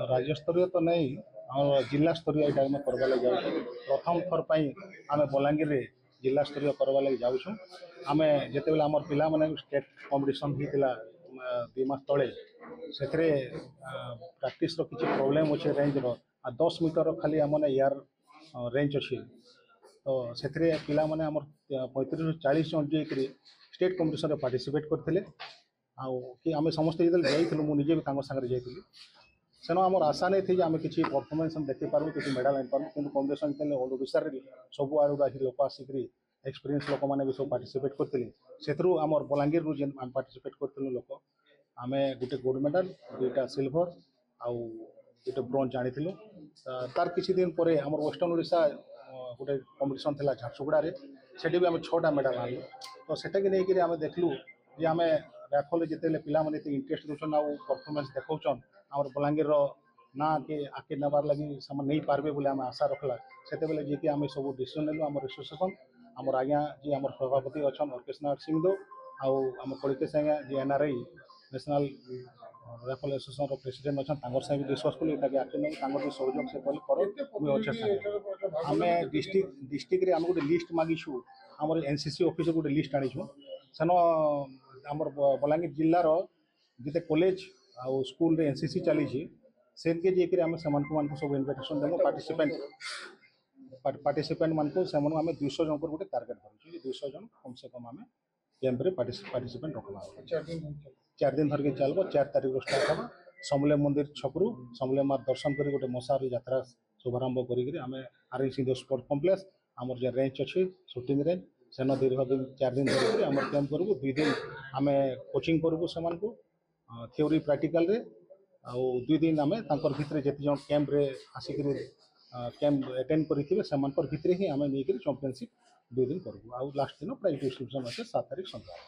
राज्य स्तरीय तो नहीं और जिला स्तरीय यहाँ आम करवा लगे जाऊँ प्रथम थर पर आम बलांगीर रे जिला स्तरीय करवा लगे जाऊँ आम जिते बेले आम पिला माने स्टेट कंपटीशन होता 2 मास तले से प्राक्टिस किसी प्रोब्लेम अच्छे रेंज रो 10 मीटर खाली आम एयार रेंज अच्छी तो से पिला माने आम 35 ରୁ 40 जन जाकि स्टेट कंपटीशन पार्टिसिपेट करते कि आम समस्ते जो जाइलु मुझे भी सागर जाइली सेन आम आशा नहीं थी आम किसी परफॉर्मेंस देखी पार्बू किसी मेडल आनी पार्बू कि कंपटीशन जो ऑल ओडिशा सब आड़ लोक आसिक एक्सपीरियंस लोक मैंने भी सब पार्टिसिपेट करते से आम बलांगीर रू जेन पार्टिसिपेट करूँ लोक आम गोटे गोल्ड मेडल 2टा सिल्वर आउ 2टा ब्रोंज आनी तार किसी दिन पर आम वेस्टर्न ओडिशा गोटे कंपटीशन था झारसुगुड़ा से भी आम 6टा मेडल आनलु तो सेटा नहीं आम देखलु जे आम राफल जिते पिला माने इंटरेस्ट दूसर आउ परफॉर्मेंस देखौन आम बलांगीर ना कि आगे नबार लगी नहीं पार्बे बोले आम आशा रखला से जी कि आम सब डिसीजन नेलु आम एसोसिएसन आम आज्ञा जी आम सभापति अच्छा अर्केश नाथ सिंहदेव आम कलिकेश आज्ञा ji NRI national rifle association president अच्छा भी डिस्कस कलु आगे भी सहयोग से कहले अच्छे आम डिस्ट्रिक्ट रे आम गोटे लिस्ट मागिछु आम एनसीसी ऑफिस गोटे लिस्ट आनीछु सेन आम बलांगीर जिलार जिते कॉलेज आउ स्कूल रे एनसीसी चली सेनके जाकर आम से सब इनविटेशन देमु पार्टिसिपेंट मान को आम 200 जन गोटे टार्गेट करूँ 200 जन कम से कम आम कैंप रे पार्टिसिपेंट रखा 4 दिन धर के चलो 4 तारीख स्टार्ट होगा समले मंदिर छकरू समले माँ दर्शन कर गोटे मशार यात्रा शुभारंभ करें आर सिंह स्पोर्ट कम्प्लेक्स आमर जो रेंज अच्छी शूटिंग रेंज सेन दीर्घ दिन 4 दिन धर आम कैंप करूँ 2 दिन आम कोचिंग करूँ से थ्योरी प्रैक्टिकल रे आउ 2 दिन आम भितर जिते जन कैंप रे आसिक कैंप अटेंड करेंगे से भितर ही आम नहीं चैंपियनशिप 2 दिन करूँ आउ लास्ट दिन प्राइज डिस्ट्रीब्यूशन अच्छे 7 तारीख सन्ध्या।